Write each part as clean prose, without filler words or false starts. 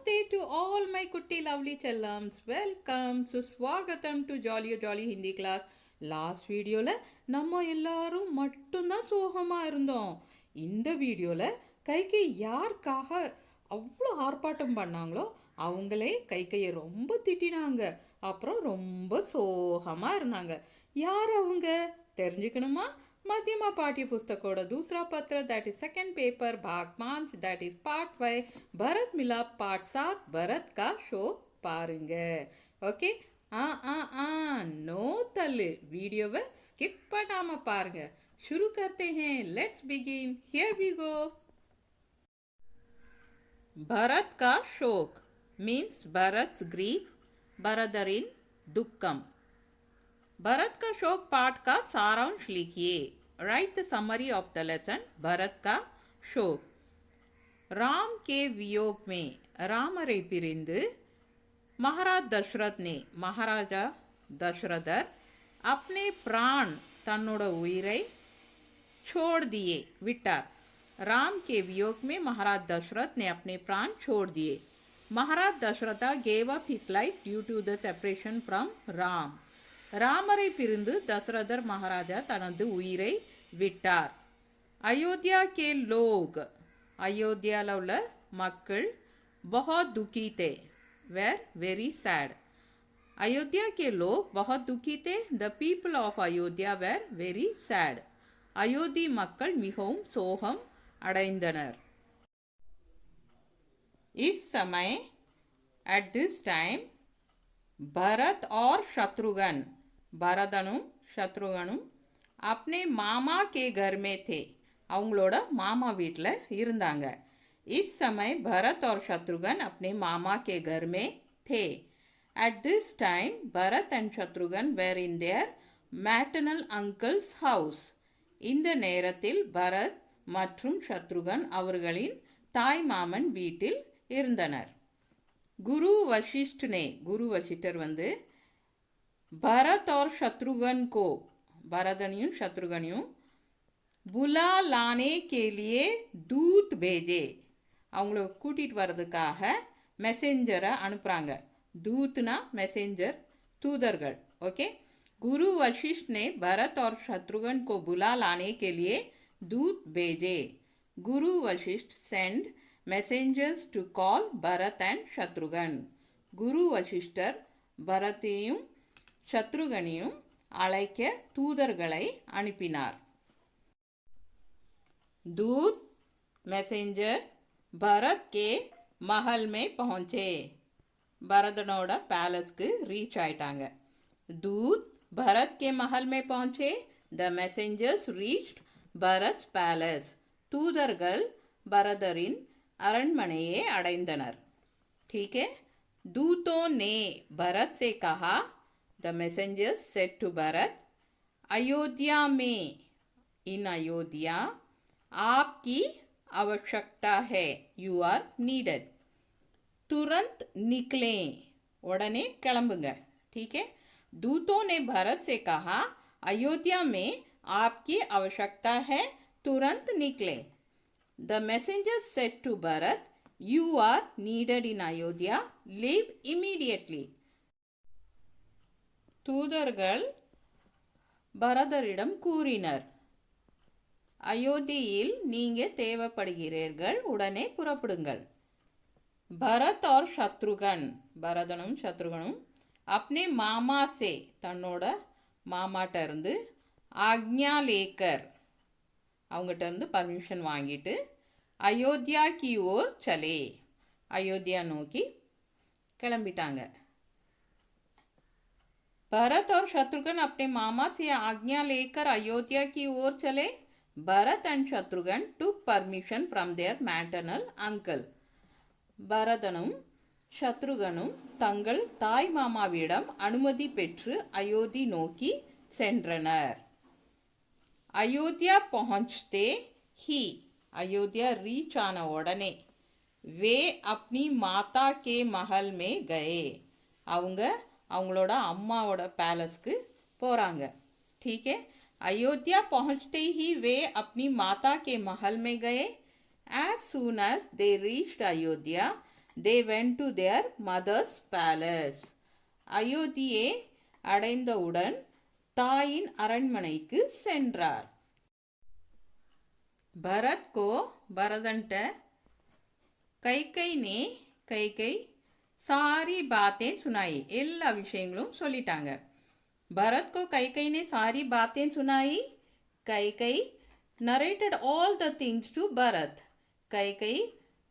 Namaste to all my kutti lovely challams. Welcome. So swagatam to Jolly Hindi class. Last வீடியோவில் நம்ம எல்லாரும் மட்டும்தான் சோகமாக இருந்தோம். இந்த வீடியோவில் கைகை யாருக்காக அவ்வளோ ஆர்ப்பாட்டம் பண்ணாங்களோ அவங்களே கைகையை ரொம்ப திட்டினாங்க. அப்புறம் ரொம்ப சோகமாக இருந்தாங்க. யார் அவங்க தெரிஞ்சுக்கணுமா? मध्यमा पाठ्य पुस्तकों दूसरा पत्र दैट इज सेकंड पेपर भाग 5 that is part 5 Bharat Milap part 7 Bharat का शो पारुंग. ओके नो तल्लु वीडियो वे स्किप பண்ணாம பாருங்க. शुरू करते हैं. Let's begin. Here we go. Bharat का शोक मीन्स भरत's grief, भरदरिन दुखम. भरत का शोक पाठ का सारांश लिखिए. Right the summary of the lesson. Bharat का शोक. राम के वियोग में रामரை பிரிந்து महाराज दशरथ ने महाराजा दशरथर अपने प्राण तन्नोड उयिरै छोड़ दिए विटार. राम के वियोग में महाराज दशरथ ने अपने प्राण छोड़ दिए. महाराज Dasharath gave up his life due to the separation from Ram. ராமரை பிரிந்து தசரதர் மகாராஜா தனது உயிரை விட்டார். அயோத்தியா கே லோக் அயோத்தியாவில் உள்ள மக்கள் बहुत दुखी थे were very sad. अयोध्या के लोग बहुत दुखी थे. The people of Ayodhya were very sad. Ayodhya மக்கள் மிகவும் சோகம் அடைந்தனர். इस समय at this time भरत और शत्रुघ्न भरतனும் शत्रुघ्னும் अपने मामा के घर में थे. அவங்களோட மாமா வீட்டில் இருந்தாங்க. इस समय भरत और शत्रुघ्न अपने मामा के घर में थे. At this time Bharat and Shatrughan were in their maternal uncle's house. இந்த நேரத்தில் பரத் மற்றும் शत्रुघ्न அவர்களின் தாய் மாமன் வீட்டில் இருந்தனர். गुरु वशिष्ठ ने गुरु वशिष्ठर வந்து भरत और शत्रुघ्न को भरतनिயும் शत्रुघ्निயும் बुला लाने के लिए दूत भेजे. அவங்கள கூட்டிட்டு வரதுக்காக மெசேஞ்சரை அனுப்புறாங்க. दूतना मैसेंजर तूदरगढ़. ओके. गुरु वशिष्ठ ने भरत और शत्रुघ्न को बुला लाने के लिए दूत भेजे. गुरु Vashishtha send messengers to call Bharat and Shatrughan. குரு வசிஷ்டர் பரத்தையும் சத்ருகனையும் அழைக்க தூதர்களை அனுப்பினார். दूत मैसेंजर भरत के महल में पहुंचे. भरतனோட पैलेस्க்கு ரீச் ஆயிட்டாங்க. दूत भरत के महल में पहुंचे. The messengers reached Bharat's palace. தூதர்கள் பரதரின் அரண்மனையை அடைந்தனர். ठीक है. दूतों ने भरत से कहा. The messengers said to Bharat, Ayodhya में इन अयोध्या आपकी आवश्यकता है. You are needed. तुरंत निकलें. उड़ने किளம்புங்க. ठीक है. दूतों ने भरत से कहा, अयोध्या में आपकी आवश्यकता है. तुरंत निकले. The messenger said to Bharat, you are needed in Ayodhya. Leave immediately. தூதர்கள் பரதரிடம் கூறினர், அயோத்தியில் நீங்க தேவைப்படுகிறீர்கள். உடனே புறப்படுங்கள். भरत और शत्रुघ्न भरतனும் शत्रुघ्னும் अपने मामा से தன்னோட மாமாட்ட இருந்து आज्ञा लेकर அவங்ககிட்ட இருந்து பர்மிஷன் வாங்கிட்டு அயோத்தியா की ओर चले. அயோத்தியா நோக்கி கிளம்பிட்டாங்க. भरत और शत्रुघ्न अपने मामा से आज्ञा लेकर अयोध्या की ओर चले. Bharat and Shatrughan took permission from their maternal uncle. பரதனும் சத்ருகனும் தங்கள் தாய் மாமாவிடம் அனுமதி பெற்று அயோத்தி நோக்கி சென்றனர். अयोध्या पहुंचते ही अयोध्या रीच आना उड़ने वे अपनी माता के महल में गए. அவங்க அவங்களோட அம்மாவோட பேலஸ்க்கு போகிறாங்க. ठीक है. अयोध्या पहुंचते ही वे अपनी माता के महल में गए. As soon as they reached Ayodhya, they went to their mother's palace. அயோத்தியை அடைந்தவுடன் தாயின் அரண்மனைக்கு சென்றார். भरत को भरदंट கைகை सारी बातें सुनाई எல்லா விஷயங்களும் சொல்லிட்டாங்க. भरत को கைகை ने सारी बातें सुनाई. கைகை narrated all the things to Bharat. கைகை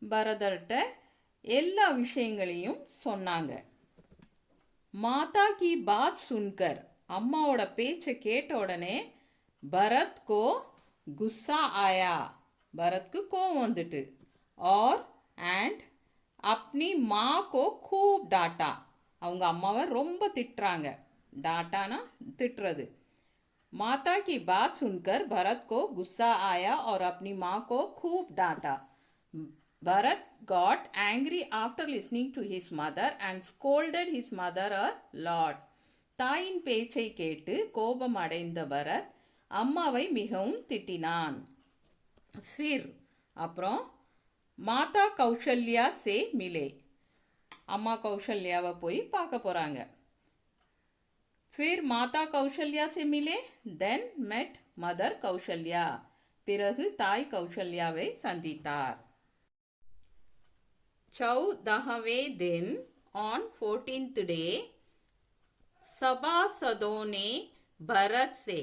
பரதர்ட்ட எல்லா விஷயங்களையும் சொன்னாங்க. மாதா की बात सुनकर அம்மாவோட பேச்சை கேட்ட உடனே भरत को गुस्सा आया. भरत को கோவம் வந்துட்டு. और एंड अपनी माँ को खूब डांटा. அவங்க அம்மாவை ரொம்ப திட்டுறாங்க. डांटाना திட்டுறது. माता की बात सुनकर भरत को गुस्सा आया और अपनी माँ को खूब डांटा. Bharat got angry after listening to his mother and scolded his mother a lot. தாயின் பேச்சை கேட்டு கோபம் அடைந்த பரத் அம்மாவை மிகவும் திட்டினான். ஃபிர் அப்புறம் மாதா கௌசல்யா சே மிலே. அம்மா கௌசல்யாவை போய் பார்க்க போகிறாங்க. फिर माता कौशल्या से मिले. Then met mother Kaushalya. பிறகு தாய் கௌசல்யாவை சந்தித்தார். 14वें दिन on 14th day सभासदों ने भरत से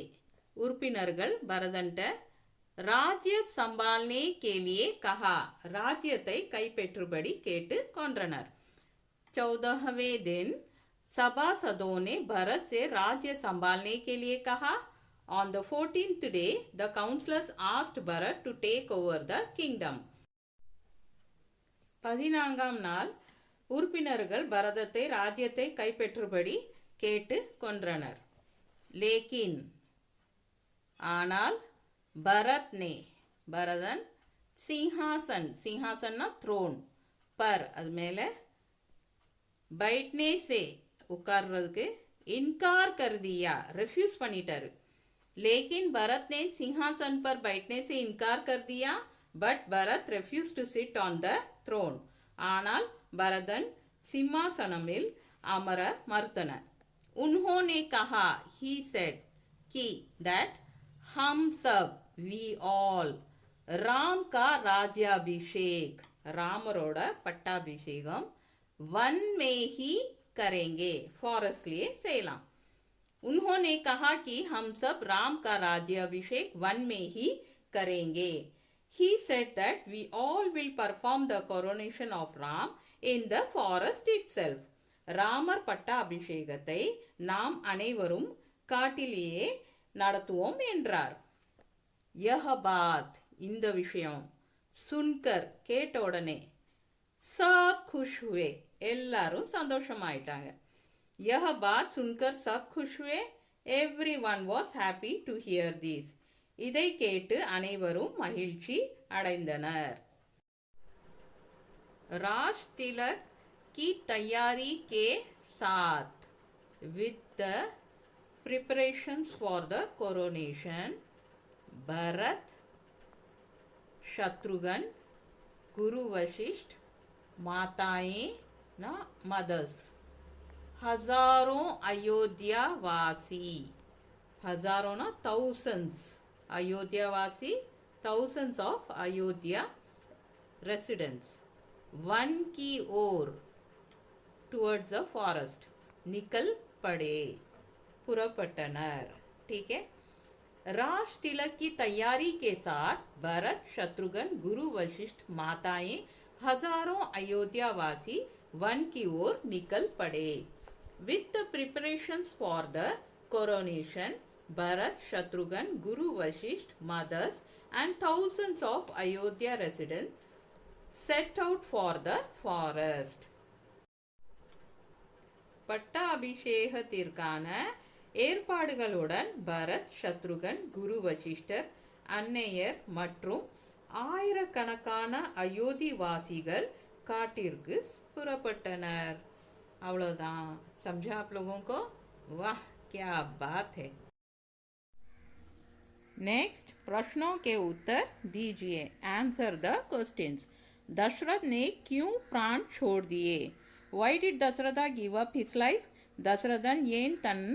உறுப்பினர்கள் பரதன்ட்ட राज्य संभालने के लिए कहा. ராஜ்யத்தை கைப்பற்றும்படி கேட்டு கொண்டனர். 14वें दिन सभासदों ने भरत से राज्य संभालने के लिए कहा. On the 14th day, the councillors asked Bharat to take over the kingdom. 14ஆம் நாள் உறுப்பினர்கள் பரதத்தை ராஜ்யத்தை கைப்பற்றும்படி கேட்டு கொண்டனர். लेकिन ஆனால் பரதன் சிங்காசன்னா த்ரோன் பர் அது மேலே बैठने से உட்கார்றதுக்கு इनकार कर दिया. रिफ्यूज பண்ணிட்டாரு. लेकिन भरत ने सिंहासन पर बैठने से इनकार कर दिया. But Bharat refused to sit on the throne. ஆனால் பரதன் சிம்மாசனமில் அமர மறுத்தனர். उन्होंने कहा, he said, कि that हम सब we all राम का राज्याभिषेक ராமரோட பட்டாபிஷேகம் वन में ही करेंगे. फॉरेस्टलिए செய்யலாம். उन्होंने कहा कि हम सब राम का राज्याभिषेक वन में ही करेंगे. He said that we all will perform the coronation of Ram in the forest itself. Ramar பட்டாபிஷேகத்தை நாம் அனைவரும் காட்டிலேயே நடத்துவோம் என்றார். यह बात இந்த விஷயம் சுன்கர் கேட்ட உடனே सब खुश हुए எல்லாரும் சந்தோஷமாயிட்டாங்க. यह बात सुनकर सब खुश हुए. everyone was happy to hear this. இதை கேட்டு அனைவரும் மகிழ்ச்சி அடைந்தனர். राज तिलक की तैयारी के साथ with the preparations for the coronation Bharat Shatrughan गुरु वशिष्ठ माताएं ना मदर्स हजारों अयोध्यावासी हजारों ना thousands अयोध्यावासी thousands of Ayodhya residents one की ओर towards the forest निकल पड़े पुरपटनर. ठीक है. राज तिलक की तैयारी के साथ भरत शत्रुघ्न गुरु वशिष्ठ माताएं हजारों अयोध्यावासी वन की ओर निकल पड़े. With the preparations for the coronation, Bharat, Shatrughan, Guru Vashisht, mothers and thousands of Ayodhya residents set out for the forest. பட்டாபிஷேகத்திற்கான ஏற்பாடுகளுடன் Bharat, Shatrughan, குரு வசிஷ்டர், அன்னையர் மற்றும் ஆயிரக்கணக்கான அயோத்திவாசிகள் காட்டிற்கு புறப்பட்டனர். அவ்வளோதான். समझा आप लोगों को? वाह क्या बात है. नेक्स्ट प्रश्नों के उत्तर दीजिए. Answer the questions. दशरथ ने क्यों प्राण छोड़ दिए? Why did Dasharatha give up his life? Dasharathan ஏன் தன்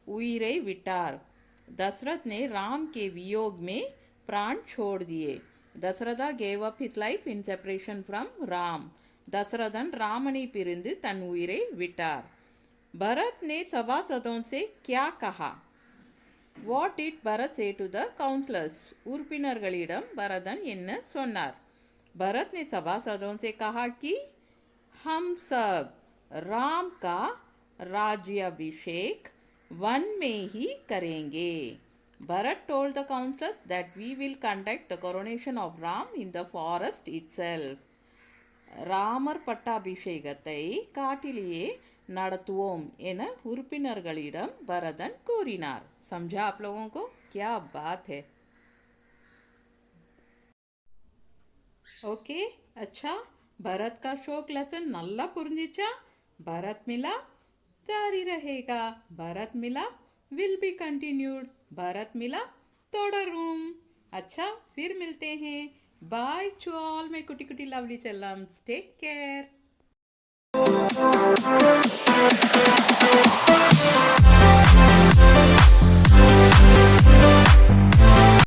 உயிரை விட்டார்? दशरथ ने राम के वियोग में प्राण छोड़ दिए. Dasharatha gave up his life in separation from Ram. दशरथन रामனை பிரிந்து தன் உயிரை விட்டார். भरत ने सभासदों से क्या कहा? What did Bharat say to the counselors? उறுப்பினர்களிடம் Bharathan என்ன சொன்னார்? भरत ने सभासदों से कहा कि हम सब राम का राज्याभिषेक वन में ही करेंगे. Bharat told the counselors that we will conduct the coronation of Ram in the forest itself. Ramar பட்டாபிஷேகத்தை காட்டிலேயே நடத்துவோம் என உறுப்பினர்களிடம் பரதன் கூறினார். समझा आप लोगों को? क्या बात है. ஓகே, अच्छा, भरत का शोक लेसन நல்லா புரிஞ்சிச்சா? भरत मिला जारी रहेगा, भरत मिला will be continued, भरत मिला தொடரும். अच्छा, फिर मिलते हैं. बाय टू ऑल माय कुटी कुटी लवली चलम्स. Take care.